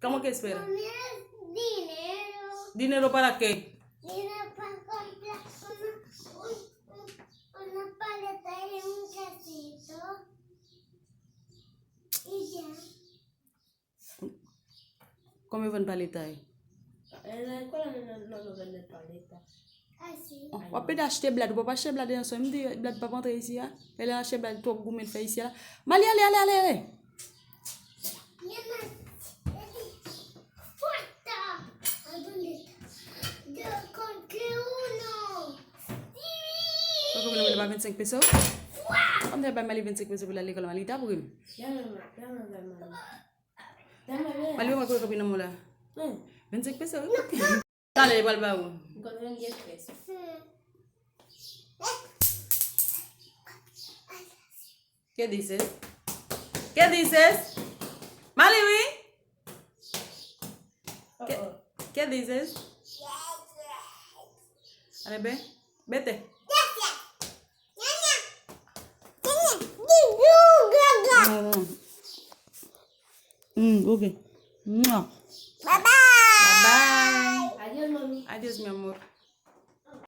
¿Cómo que espera? Dinero. ¿Dinero para qué? Dinero para comprar una paleta y un quesito. Y ya. ¿Cómo ven paleta ahí? En la escuela no venden paletas. Así. On va pas acheter bled, on va pas acheter bled ensemble. Me dit bled pas rentrer ici. Elle a acheté bled trop gourmet fait ici là. Mali, allez. ¡Fuerza! ¿A dónde está? Yo encontré uno. Pourquoi vous n'avez pas 25 pesos? On ne pas Mali 25 pesos pour aller à l'école Mali, t'as pour lui. Dame Mali, on va quoi copine là? 25 pesos. No. Dale, Balbao. Encontré 10 pesos. ¿Qué dices? ¿Qué dices? Maliwi, ¿qué dices? Allez, vete. Ok. Bye bye. Bye bye. Adiós, mami. Adiós, mi amor.